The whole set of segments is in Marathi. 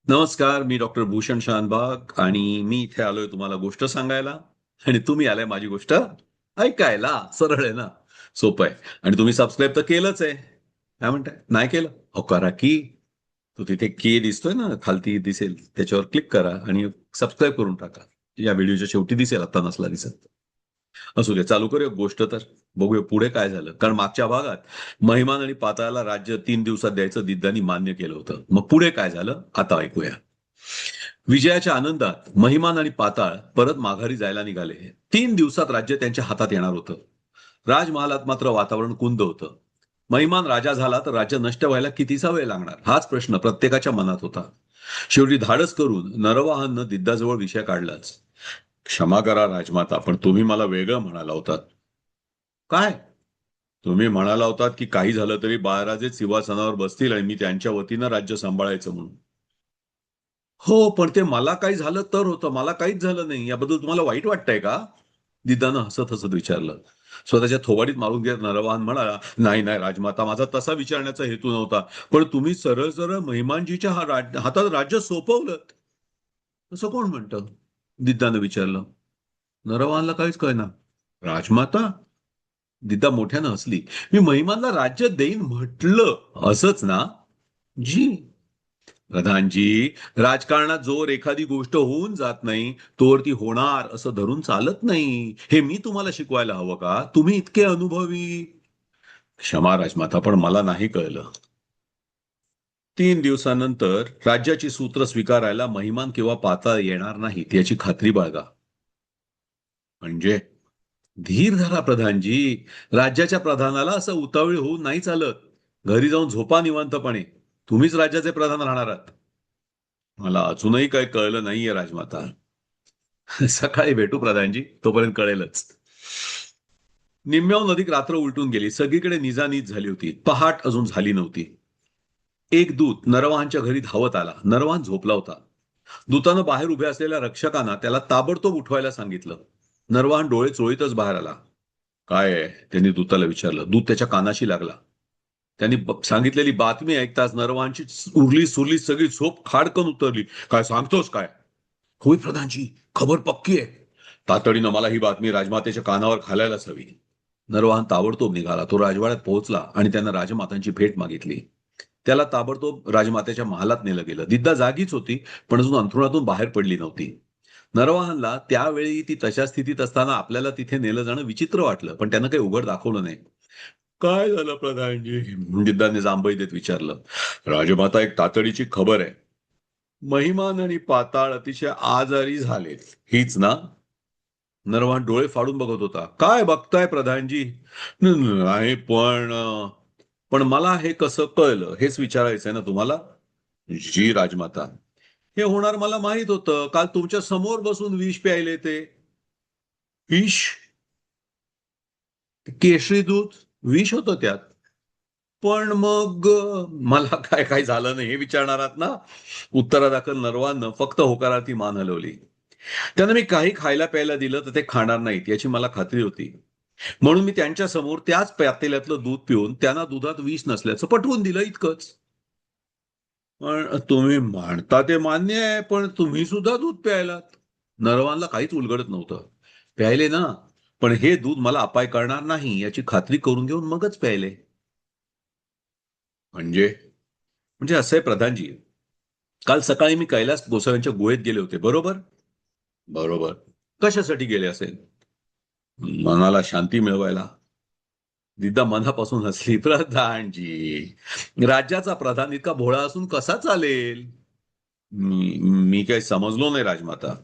नमस्कार, मी डॉक्टर भूषण शानबाग आणि मी इथे आलोय तुम्हाला गोष्ट सांगायला आणि तुम्ही आलाय माझी गोष्ट ऐकायला. सरळ आहे ना, सोपं आहे. आणि तुम्ही सबस्क्राईब तर केलंच आहे. काय म्हणताय? नाही केलं? अहो करा की. तो तिथे की दिसतोय ना, खालती दिसेल त्याच्यावर क्लिक करा आणि सबस्क्राईब करून टाका. या व्हिडिओच्या शेवटी दिसेल, आता नसला दिसत. असू दे, चालू करूया गोष्ट तर. बघूया पुढे काय झालं. कारण मागच्या भागात महिमान आणि पाताळाला राज्य 3 दिवसात द्यायचं दिद्दानी मान्य केलं होतं. मग पुढे काय झालं आता ऐकूया. विजयाच्या आनंदात महिमान आणि पाताळ परत माघारी जायला निघाले. 3 दिवसात राज्य त्यांच्या हातात येणार होतं. राजमहालात मात्र वातावरण कुंद होतं. महिमान राजा झाला तर राज्य नष्ट व्हायला कितीचा वेळ लागणार, हाच प्रश्न प्रत्येकाच्या मनात होता. शेवटी धाडस करून नरवाहननं दिद्दाजवळ विषय काढलाच. क्षमा करा राजमाता, पण तुम्ही मला वेगळं म्हणाला होतात. काय? तुम्ही म्हणाला होतात की काही झालं तरी बाळराजे सिंहासनावर बसतील आणि मी त्यांच्या वतीनं राज्य सांभाळायचं म्हणून. हो, पण ते मला काही झालं तर होतं. मला काहीच झालं नाही. याबद्दल तुम्हाला वाईट वाटतंय का? दिदानं हसत-हसत विचारलं. स्वतःच्या थोबाडीत मारून घेत नरवाहन म्हणाला, "नाही, नाही राजमाता, माझा तसा विचारण्याचा हेतू नव्हता. पण तुम्ही सरळ-सरळ महिमानजीच्या हातात राज्य सोपवलंत." "असं कोण म्हणतं?" दिदानं विचारलं. नरवाहनला काहीच कळेना. "राजमाता?" दिदा मोठ्यानं हसली. "मी महिमानला राज्य देईन म्हटलं, असंच ना?" "जी." प्रधानजी, राजकारणात जोर एखादी गोष्ट होऊन जात नाही तोवर ती होणार असं धरून चालत नाही. हे मी तुम्हाला शिकवायला हवं का? तुम्ही इतके अनुभवी. क्षमा राजमाता, पण मला नाही कळलं. 3 दिवसानंतर राज्याची सूत्र स्वीकारायला महिमान किंवा पाताळ येणार नाहीत याची खात्री बाळगा. म्हणजे धीर धरा प्रधानजी. राज्याच्या प्रधानाला असं उतावळी होऊन नाही चालत. घरी जाऊन झोपा निवांतपणे. तुम्हीच राज्याचे प्रधान राहणार आहात. मला अजूनही काही कळलं नाहीये राजमाता. सकाळी भेटू प्रधानजी, तोपर्यंत कळेलच. निम्म्याहून अधिक रात्र उलटून गेली. सगळीकडे निजानीज झाली होती. पहाट अजून झाली नव्हती. एक दूत नरवाहांच्या घरी धावत आला. नरवाहान झोपला होता. दूतानं बाहेर उभ्या असलेल्या रक्षकांना त्याला ताबडतोब उठवायला सांगितलं. नरवाहान डोळे चोळीतच बाहेर आला. काय आहे? त्यांनी दूताला विचारलं. दूत त्याच्या कानाशी लागला. त्यांनी सांगितलेली बातमी ऐकताच नरवाहांची उरली सुरली सगळी झोप खाडकन उतरली. काय सांगतोस काय? होय प्रधानजी, खबर पक्की आहे. तातडीनं मला ही बातमी राजमातेच्या कानावर घालायलाच हवी. नरवाहन ताबडतोब निघाला. तो राजवाड्यात पोहोचला आणि त्यानं राजमातांची भेट मागितली. त्याला ताबडतोब राजमातेच्या महालात नेलं गेलं. दिद्दा जागीच होती, पण अजून अंथरुणातून बाहेर पडली नव्हती. नरवाहनला त्यावेळी ती तशा स्थितीत असताना आपल्याला तिथे नेलं जाणं विचित्र वाटलं, पण त्यानं काही उघड दाखवलं नाही. काय झालं प्रधानजी? दिद्दाने जांभई देत विचारलं. राजमाता, एक तातडीची खबर आहे. महिमान आणि पाताळ अतिशय आजारी झालेत. हीच ना? नरवान डोळे फाडून बघत होता. काय बघताय प्रधानजी? नाही पण मला हे कसं कळलं हेच विचारायचंय ना तुम्हाला? जी राजमाता. हे होणार मला माहित होतं. काल तुमच्या समोर बसून विष प्यायले ते. विष? केशरी दूध? विष होतं त्यात. पण मग मला काय काय झालं नाही हे विचारणार आहात ना? उत्तरादाखल नरवानं फक्त होकारार्थी मान हलवली. त्यांना मी काही खायला प्यायला दिलं तर ते खाणार नाहीत याची मला खात्री होती. म्हणून मी त्यांच्या समोर त्याच पातेल्यातलं दूध पिऊन त्यांना दुधात विष नसल्याचं पटवून दिलं, इतकंच. पण तुम्ही म्हणता ते मान्य आहे, पण तुम्ही सुद्धा दूध प्यायलात. नरवानला काहीच उलगडत नव्हतं. प्यायले ना, पण हे दूध मला अपाय करणार नाही याची खात्री करून घेऊन मगच प्यायले. म्हणजे म्हणजे असं आहे प्रधानजी, काल सकाळी मी कैलास गोसाव्यांच्या गुहेत गेले होते, बरोबर? बरोबर. कशासाठी गेले असेल? मनाला शांती मिळवायला. दिदा मनापासून हसली. प्रधानजी, राज्याचा प्रधान इतका भोळा असून कसा चालेल? मी मी काही समजलो नाही राजमाता.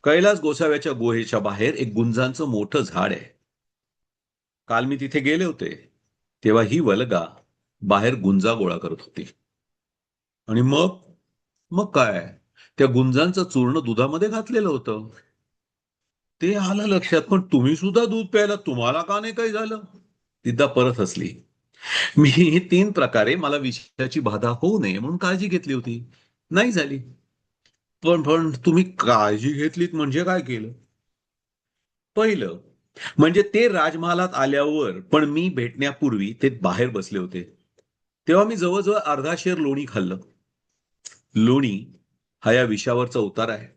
कैलास गोसाव्याच्या गुहेच्या बाहेर एक गुंजांचं मोठं झाड आहे. काल मी तिथे गेले होते. तेव्हा ही वल्गा बाहेर गुंजा गोळा करत होती. आणि मग मग काय? त्या गुंजांचं चूर्ण दुधामध्ये घातलेलं होतं. ते आलं लक्षात, पण तुम्ही सुद्धा दूध प्यायला, तुम्हाला का नाही काही झालं? दिदा परत हसली. मी 3 प्रकारे मला विषयाची बाधा होऊ नये म्हणून काळजी घेतली होती. नाही झाली. पण तुम्ही काळजी घेतलीत म्हणजे काय केलं? पहिलं म्हणजे ते राजमहालात आल्यावर पण मी भेटण्यापूर्वी ते बाहेर बसले होते. तेव्हा मी जवळ-जवळ अर्धा शेर लोणी खाल्लं. लोणी हा या विषावरचा उतार आहे.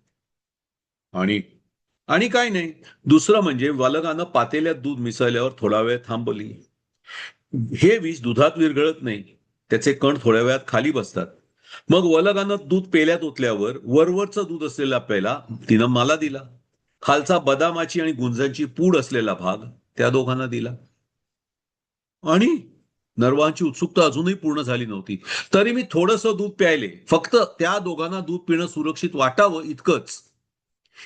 आणि आणि काय नाही, दुसरं म्हणजे वलगानं पातेल्यात दूध मिसळल्यावर थोडा वेळ थांबवली. हे विष दुधात विरघळत नाही, त्याचे कण थोड्या वेळात खाली बसतात. मग वलगानं दूध पेल्यात ओतल्यावर वरवरचं दूध असलेला पेला तिनं मला दिला. खालचा बदामाची आणि गुंजांची पूड असलेला भाग त्या दोघांना दिला. आणि नरवांची उत्सुकता अजूनही पूर्ण झाली नव्हती. तरी मी थोडंसं दूध प्यायले, फक्त त्या दोघांना दूध पिणं सुरक्षित वाटावं इतकंच.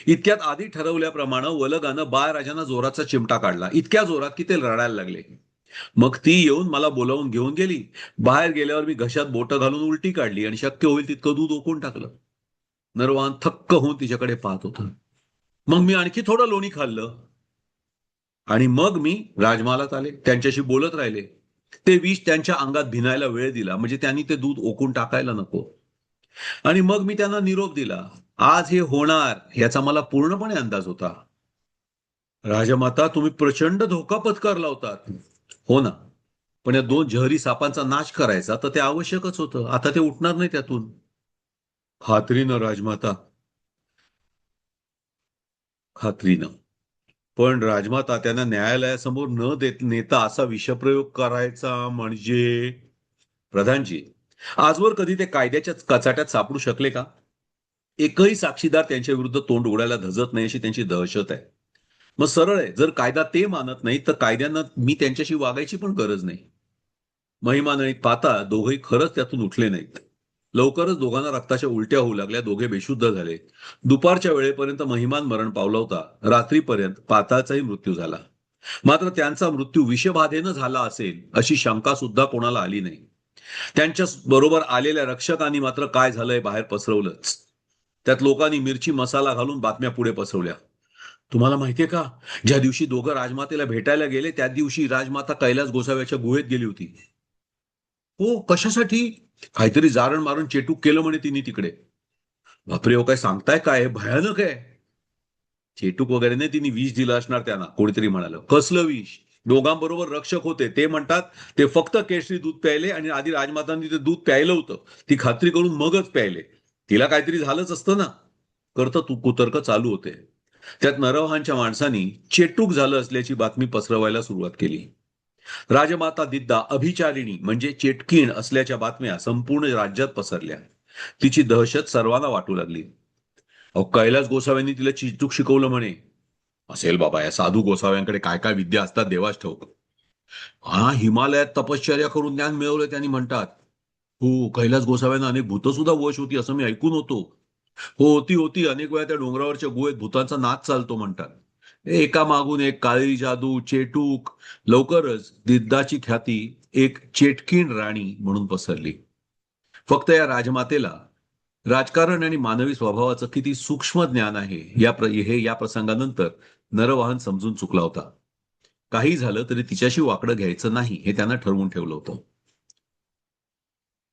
इतक्यात आधी ठरवल्याप्रमाणे वलगानं बाळराजांना जोराचा चिमटा काढला, इतक्या जोरात की ते रडायला लागले. मग ती येऊन मला बोलावून घेऊन गेली. बाहेर गेल्यावर मी घशात बोटं घालून उलटी काढली आणि शक्य होईल तितकं दूध ओकून टाकलं. नरवान थक्क होऊन तिच्याकडे पाहत होतं. मग मी आणखी थोडं लोणी खाल्लं आणि मग मी राजमहालात आले, त्यांच्याशी बोलत राहिले. ते विष त्यांच्या अंगात भिनायला वेळ दिला, म्हणजे त्यांनी ते दूध ओकून टाकायला नको. आणि मग मी त्यांना निरोप दिला. आज हे होणार याचा मला पूर्णपणे अंदाज होता. राजमाता, तुम्ही प्रचंड धोका पत्करला होतात. हो ना. पण या दोन जहरी सापांचा नाश करायचा तर ते आवश्यकच होतं. आता ते उठणार नाही त्यातून. खात्रीनं राजमाता, खात्रीनं. पण राजमाता, त्यांना न्यायालयासमोर न देत नेता असा विषप्रयोग करायचा म्हणजे? प्रधानजी, आजवर कधी ते कायद्याच्या कचाट्यात सापडू शकले का? एकही साक्षीदार त्यांच्या विरुद्ध तोंड उघडायला धजत नाही अशी त्यांची दहशत आहे. मग सरळ आहे, जर कायदा ते मानत नाही तर कायद्यानं मी त्यांच्याशी वागायची पण गरज नाही. महिमान आणि पाता दोघेही खरंच त्यातून उठले नाहीत. लवकरच दोघांना रक्ताच्या उलट्या होऊ लागल्या, दोघे बेशुद्ध झाले. दुपारच्या वेळेपर्यंत महिमान मरण पावला होता. रात्रीपर्यंत पाताळचाही मृत्यू झाला. मात्र त्यांचा मृत्यू विषबाधेनं झाला असेल अशी शंका सुद्धा कोणाला आली नाही. त्यांच्या बरोबर आलेल्या रक्षकांनी मात्र काय झालंय बाहेर पसरवलंच. त्यात लोकांनी मिरची मसाला घालून बातम्या पुढे पसरवल्या. तुम्हाला माहितीये का, ज्या दिवशी दोघं राजमातेला भेटायला गेले त्या दिवशी राजमाता कैलास गोसाव्याच्या गुहेत गेली होती. हो, कशासाठी? काहीतरी जारण मारून चेटूक केलं म्हणे तिने तिकडे. बापरे, हो काय सांगताय, काय भयानक आहे. चेटूक वगैरे नाही, तिने विष दिलं असणार त्यांना, कोणीतरी म्हणालं. कसलं विष? दोघांबरोबर रक्षक होते, ते म्हणतात ते फक्त केशरी दूध प्यायले आणि आधी राजमातांनी ते दूध प्यायलं होतं. ती खात्री करून मगच प्यायले. तिला काहीतरी झालंच असतं ना. कुतर्क चालू होते. त्यात नरवहांच्या माणसांनी चेटूक झालं असल्याची बातमी पसरवायला सुरुवात केली. राजमाता दिद्दा अभिचारिणी म्हणजे चेटकीण असल्याच्या बातम्या संपूर्ण राज्यात पसरल्या. तिची दहशत सर्वांना वाटू लागली. अहो, कैलास गोसाव्यांनी तिला चिचूक शिकवलं म्हणे. असेल बाबा, या साधू गोसाव्यांकडे काय काय विद्या असतात देवाच ठाऊक. हा, हिमालयात तपश्चर्या करून ज्ञान मिळवलं त्यांनी म्हणतात. हो, कैलास गोसाव्यांना अनेक भूत सुद्धा वश होती असं मी ऐकून होतो. हो, होती होती, अनेक वेळा त्या डोंगरावरच्या गुहेत भूतांचा नाच चालतो म्हणतात. एका मागून एक काळी जादू, चेटूक. लवकरच दिद्दाची ख्याती एक चेटकीण राणी म्हणून पसरली. फक्त या राजमातेला राजकारण आणि मानवी स्वभावाचं किती सूक्ष्म ज्ञान आहे हे या प्रसंगानंतर नरवाहन समजून चुकला होता. काही झालं तरी तिच्याशी वाकडं घ्यायचं नाही हे त्यानं ठरवून ठेवलं होतं.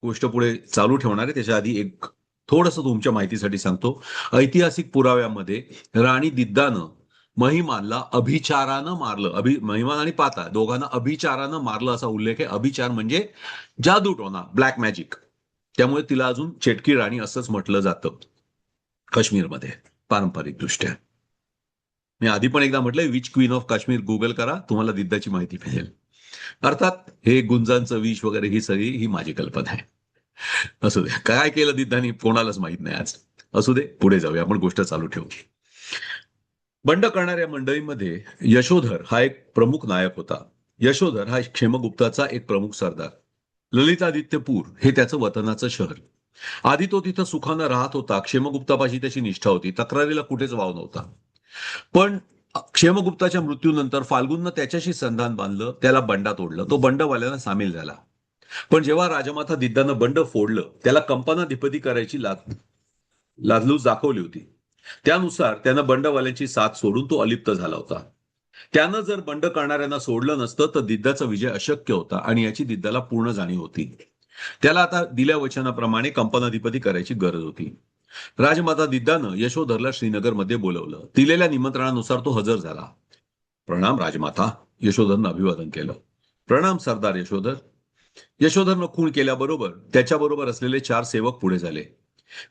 गोष्ट पुढे चालू ठेवणार आहे त्याच्या आधी एक थोडंसं तुमच्या माहितीसाठी सांगतो. ऐतिहासिक पुराव्यामध्ये राणी दिद्दानं महिमानला अभिचारानं मारलं. महिमान आणि पाता दोघांना अभिचारानं मारलं असा उल्लेख आहे. अभिचार म्हणजे जादूटोणा, ब्लॅक मॅजिक. त्यामुळे तिला अजून चेटकी राणी असंच म्हटलं जातं काश्मीरमध्ये पारंपरिक दृष्ट्या. मी आधी पण एकदा म्हटलंय, which queen of Kashmir Google करा, तुम्हाला दिद्दाची माहिती मिळेल. अर्थात हे गुंजांचं विष वगैरे ही माझी कल्पना आहे. असू दे, काय केलं दिद्दानी कोणालाच माहित नाही आज. असू दे, पुढे जाऊया, आपण गोष्ट चालू ठेवू. बंड करणाऱ्या मंडळीमध्ये यशोधर हा एक प्रमुख नायक होता. यशोधर हा क्षेमगुप्ताचा एक प्रमुख सरदार. ललितादित्यपूर हे त्याचं वतनाचं शहर. आधी तो तिथं सुखानं राहत होता. क्षेमगुप्तापाशी त्याची निष्ठा होती, तक्रारीला कुठेच वाव नव्हता. पण क्षेमगुप्ताच्या मृत्यूनंतर फाल्गुननं त्याच्याशी संधान बांधलं, त्याला बंडात ओढलं. तो बंडवाल्यांना सामील झाला. पण जेव्हा राजमाता दिद्दानं बंड फोडलं, त्याला कंपनाधिपती करायची लाजलूच दाखवली होती. त्यानुसार त्यानं बंडवाल्यांची साथ सोडून तो अलिप्त झाला होता. त्यानं जर बंड करणाऱ्यांना सोडलं नसतं तर दिद्दाचा विजय अशक्य होता आणि याची दिद्दाला पूर्ण जाणीव होती. त्याला आता दिल्या वचनाप्रमाणे कंपनाधिपती करायची गरज होती. राजमाता दिद्दानं यशोधरला श्रीनगरमध्ये बोलवलं. दिलेल्या निमंत्रणानुसार तो हजर झाला. प्रणाम राजमाता, यशोधरनं अभिवादन केलं. प्रणाम सरदार यशोधर. यशोधरनं खून केल्याबरोबर त्याच्याबरोबर असलेले 4 सेवक पुढे झाले.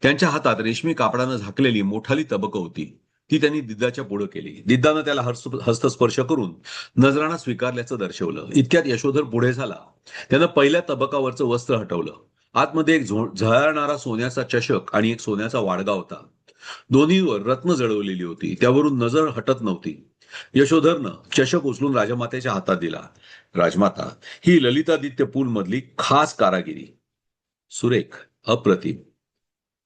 त्यांच्या हातात रेशमी कापडानं झाकलेली मोठाली तबक होती. ती त्यांनी दिद्दाच्या पुढे केली. दिद्दानं त्याला हस्तस्पर्श करून नजराणा स्वीकारल्याचं दर्शवलं. इतक्यात यशोधर पुढे झाला. त्यानं पहिल्या तबकावरचं वस्त्र हटवलं. आतमध्ये एक झळाळणारा सोन्याचा चषक आणि एक सोन्याचा वाडगा होता. दोन्हीवर रत्न जडवलेली होती. त्यावरून नजर हटत नव्हती. यशोधरनं चषक उचलून राजमातेच्या हातात दिला. राजमाता, ही ललितादित्य पूल मधली खास कारागिरी. सुरेख, अप्रतिम.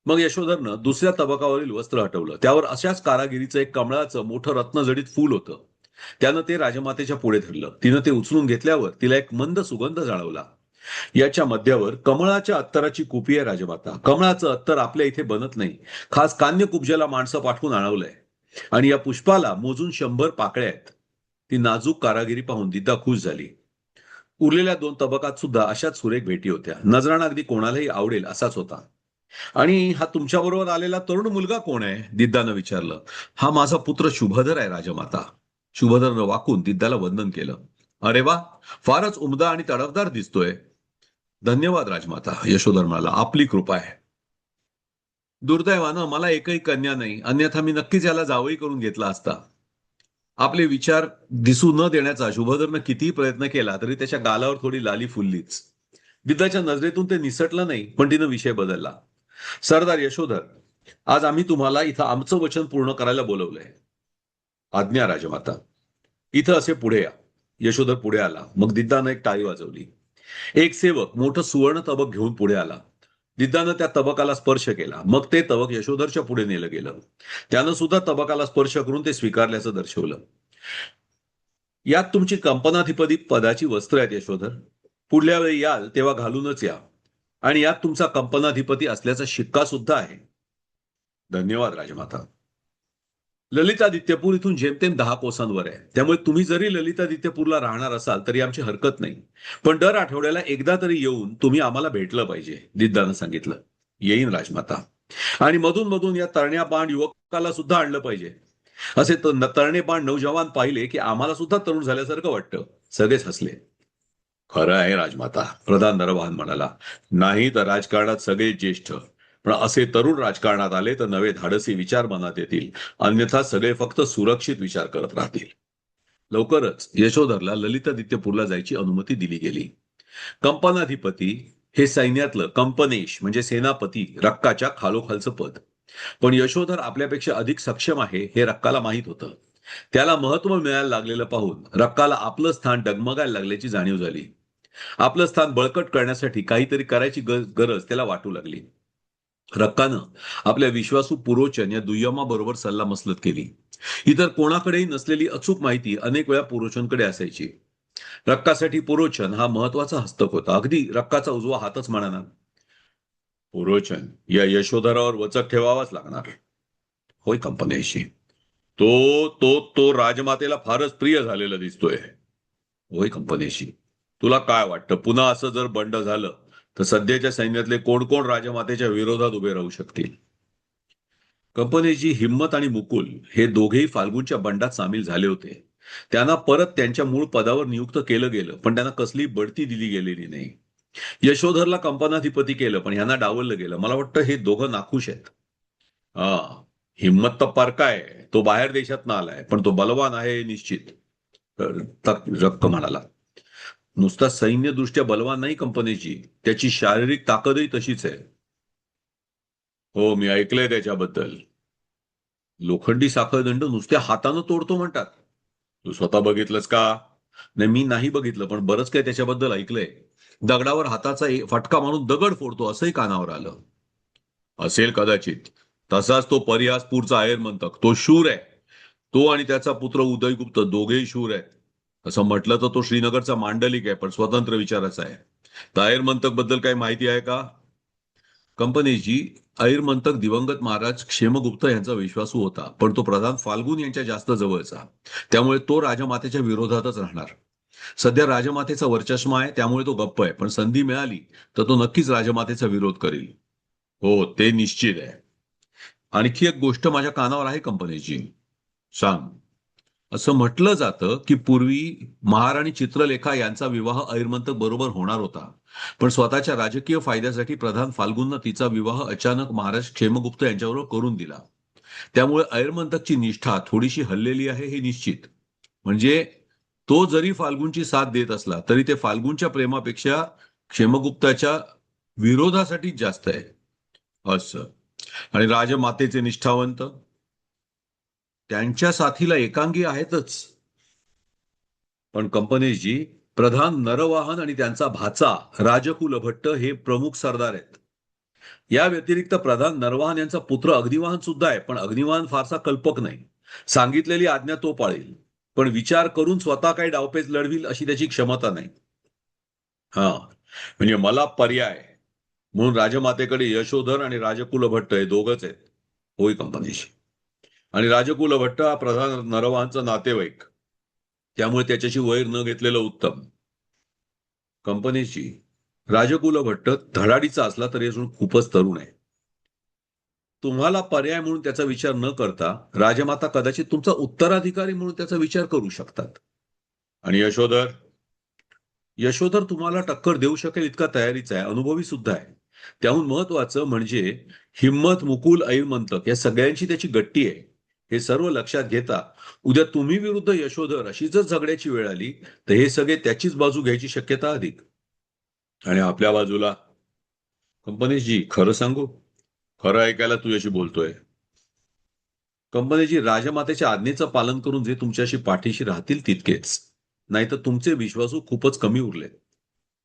मग यशोधरनं दुसऱ्या तबकावरील वस्त्र हटवलं. त्यावर अशाच कारागिरीचं एक कमळाचं मोठं रत्नजडित फूल होतं. त्यानं ते राजमातेच्या पुढे धरलं. तिनं ते उचलून घेतल्यावर तिला एक मंद सुगंध जाणवला. याच्या मध्यावर कमळाच्या अत्तराची कुपी आहे राजमाता. कमळाचं अत्तर आपल्या इथे बनत नाही. खास कान्यकुब्जाला माणसं पाठवून आणवलंय. आणि या पुष्पाला मोजून 100 पाकळ्या आहेत. ती नाजूक कारागिरी पाहून दिद्दा खुश झाली. उरलेल्या 2 तबकात सुद्धा अशाच सुरेख भेटी होत्या. नजराणा अगदी कोणालाही आवडेल असाच होता. आणि हा तुमच्याबरोबर आलेला तरुण मुलगा कोण आहे? दिद्दानं विचारलं. हा माझा पुत्र शुभधर आहे राजमाता. शुभधरनं वाकून दिद्दाला वंदन केलं. अरे वा, फारच उमदा आणि तडफदार दिसतोय. धन्यवाद राजमाता, यशोधर म्हणाला. आपली कृपा आहे. दुर्दैवानं मला एकही कन्या नाही, अन्यथा मी नक्कीच याला जावई करून घेतला असता. आपले विचार दिसू न देण्याचा शुभधरनं कितीही प्रयत्न केला तरी त्याच्या गालावर थोडी लाली फुललीच. दिद्दाच्या नजरेतून ते निसटलं नाही, पण तिनं विषय बदलला. सरदार यशोधर, आज आम्ही तुम्हाला इथं आमचं वचन पूर्ण करायला बोलवलंय. आज्ञा राजमाता. इथं असे पुढे या. यशोधर पुढे आला. मग दिद्दानं एक टाळी वाजवली. एक सेवक मोठं सुवर्ण तबक घेऊन पुढे आला. दिद्दानं त्या तबकाला स्पर्श केला. मग ते तबक यशोधरच्या पुढे नेलं गेलं. त्यानं सुद्धा तबकाला स्पर्श करून ते स्वीकारल्याचं दर्शवलं. यात तुमची कंपनाधिपती पदाची वस्त्र आहेत यशोधर. पुढल्या वेळी याल तेव्हा घालूनच या. आणि यात तुमचा कंपनाधिपती असल्याचा शिक्का सुद्धा आहे. धन्यवाद राजमाता. ललितादित्यपूर इथून जेमतेम 10 कोसांवर आहे. त्यामुळे तुम्ही जरी ललितादित्यपूरला राहणार असाल तरी आमची हरकत नाही. पण दर आठवड्याला एकदा तरी येऊन तुम्ही आम्हाला भेटलं पाहिजे, दिद्दानं सांगितलं. येईन राजमाता. आणि मधून मधून या तरण्या बाण युवकाला सुद्धा आणलं पाहिजे. असे तरणे बाण नौजवान पाहिले की आम्हाला सुद्धा तरुण झाल्यासारखं वाटतं. सगळेच हसले. खरं आहे राजमाता, प्रधान नरवाहन म्हणाला. नाही तर राजकारणात सगळे ज्येष्ठ, पण असे तरुण राजकारणात आले तर नवे धाडसी विचार मनात येतील. अन्यथा सगळे फक्त सुरक्षित विचार करत राहतील. लवकरच यशोधरला ललितादित्यपूरला जायची अनुमती दिली गेली. कंपनाधिपती हे सैन्यातलं कंपनेश म्हणजे सेनापती रक्काच्या खालोखालचं पद. पण यशोधर आपल्यापेक्षा अधिक सक्षम आहे हे रक्काला माहीत होतं. त्याला महत्व मिळायला लागलेलं पाहून रक्काला आपलं स्थान डगमगायला लागल्याची जाणीव झाली. आपलं स्थान बळकट करण्यासाठी काहीतरी करायची गरज त्याला वाटू लागली. रक्कानं आपल्या विश्वासू पुरोचन या दुय्यमाबरोबर सल्लामसलत केली. इतर कोणाकडेही नसलेली अचूक माहिती अनेक वेळा पुरोचनकडे असायची. रक्कासाठी पुरोचन हा महत्वाचा हस्तक होता. अगदी रक्काचा उजवा हातच म्हणाना. पुरोचन या यशोधरावर वचक ठेवावाच लागणार. होय कंपनीशी. तो तो तो राजमातेला फारच प्रिय झालेला दिसतोय. होय कंपनीशी. तुला काय वाटतं, पुन्हा असं जर बंड झालं तर सध्याच्या सैन्यातले कोण कोण राजमातेच्या विरोधात उभे राहू शकतील? कंपनीची हिम्मत आणि मुकुल हे दोघेही फाल्गुनच्या बंडात सामील झाले होते. त्यांना परत त्यांच्या मूळ पदावर नियुक्त केलं गेलं, पण त्यांना कसली बढती दिली गेलेली नाही. यशोधरला कंपनाधिपती केलं, पण ह्यांना डावललं गेलं. मला वाटतं हे दोघं नाखुश आहेत. हा, हिम्मत तर परका आहे. तो बाहेर देशात आलाय, पण तो बलवान आहे हे निश्चित. रक्क म्हणाला. नुसता सैन्यदृष्ट्या बलवान नाही कंपनीची, त्याची शारीरिक ताकदही तशीच आहे. हो, मी ऐकलंय त्याच्याबद्दल. लोखंडी साखळदंड नुसत्या हातानं तोडतो म्हणतात. तू स्वतः बघितलंस का? नाही, मी नाही बघितलं, पण बरंच काय त्याच्याबद्दल ऐकलंय. दगडावर हाताचा फटका मारून दगड फोडतो असंही कानावर आलं. असेल कदाचित. तसाच तो परिहासपूरचा आयरमंतक, तो शूर आहे. तो आणि त्याचा पुत्र उदयगुप्त दोघेही शूर आहेत. असं म्हटलं तर तो श्रीनगरचा मांडलिक आहे, पण स्वतंत्र विचाराचा आहे. तर आयरमंतक बद्दल काही माहिती आहे का? कंपनीची आयरमंतक दिवंगत महाराज क्षेमगुप्त यांचा विश्वासू होता, पण तो प्रधान फाल्गुन यांच्या जास्त जवळचा. त्यामुळे तो राजमातेच्या विरोधातच राहणार. सध्या राजमातेचा वर्चस्व आहे, त्यामुळे तो गप्प आहे, पण संधी मिळाली तर तो नक्कीच राजमातेचा विरोध करेल. हो, ते निश्चित आहे. आणखी एक गोष्ट माझ्या कानावर आहे कंपनीची. सांग. असं म्हटलं जातं की पूर्वी महाराणी चित्रलेखा यांचा विवाह ऐरमंतक बरोबर होणार होता. पण स्वतःच्या राजकीय फायद्यासाठी प्रधान फाल्गुननं तिचा विवाह अचानक महाराज क्षेमगुप्त यांच्याबरोबर करून दिला. त्यामुळे ऐरमंतकची निष्ठा थोडीशी हललेली आहे हे निश्चित. म्हणजे तो जरी फाल्गुनची साथ देत असला तरी ते फाल्गुनच्या प्रेमापेक्षा क्षेमगुप्ताच्या विरोधासाठीच जास्त आहे. असं. आणि राजमातेचे निष्ठावंत त्यांच्या साथीला एकांगी आहेतच. पण कंपनीजी, प्रधान नरवाहन आणि त्यांचा भाचा राजकुल भट्ट हे प्रमुख सरदार आहेत. या व्यतिरिक्त प्रधान नरवाहन यांचा पुत्र अग्निवाहन सुद्धा आहे, पण अग्निवाहन फारसा कल्पक नाही. सांगितलेली आज्ञा तो पाळेल, पण विचार करून स्वतः काही डावपेच लढविल अशी त्याची क्षमता नाही. हा, म्हणजे मला पर्याय म्हणून राजमातेकडे यशोधर आणि राजकुल भट्ट हे दोघच आहेत. होय कंपनीशी. आणि राजकुल भट्ट हा प्रधान नरवाहनचा नातेवाईक, त्यामुळे त्याच्याशी वैर न घेतलेलं उत्तम. कंपनीची राजकुल भट्ट धडाडीचा असला तरी अजून खूपच तरुण आहे. तुम्हाला पर्याय म्हणून त्याचा विचार न करता राजमाता कदाचित तुमचा उत्तराधिकारी म्हणून त्याचा विचार करू शकतात. आणि यशोधर, यशोधर तुम्हाला टक्कर देऊ शकेल इतका तयारीचा आहे, अनुभवी सुद्धा आहे. त्याहून महत्वाचं म्हणजे हिम्मत, मुकुल, ऐरमंतक या सगळ्यांची त्याची गट्टी आहे. हे सर्व लक्षात घेता उद्या तुम्ही विरुद्ध यशोधर अशी जर झगड्याची वेळ आली तर हे सगळे त्याचीच बाजू घ्यायची शक्यता अधिक. आणि आपल्या बाजूला कंपनीची, खरं सांगू, खरं ऐकायला तुझ्याशी बोलतोय. कंपनीची राजमातेच्या आज्ञेचं पालन करून जे तुमच्याशी पाठीशी राहतील तितकेच, नाहीतर तुमचे विश्वासू खूपच कमी उरले.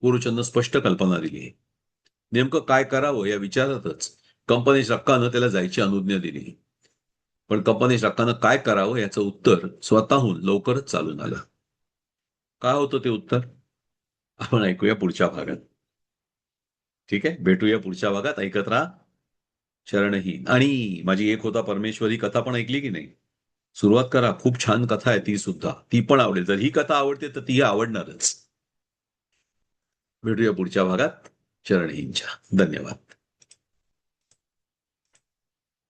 गुरुचंद स्पष्ट कल्पना दिली. नेमकं काय करावं या विचारातच कंपनी रक्कानं त्याला जायची अनुज्ञा दिली. पण कंपनी रक्कानं काय करावं याचं उत्तर स्वतःहून लवकरच चालून आलं. काय होतं ते उत्तर आपण ऐकूया पुढच्या भागात. ठीक आहे, भेटूया पुढच्या भागात. ऐकत राहा शरणहीन. आणि माझी एक होता परमेश्वरी कथा पण ऐकली की नाही? सुरुवात करा. खूप छान कथा आहे ती सुद्धा, ती पण आवडेल. जर ही कथा आवडते तर ती आवडणारच. भेटूया पुढच्या भागात शरणहीनच्या. धन्यवाद.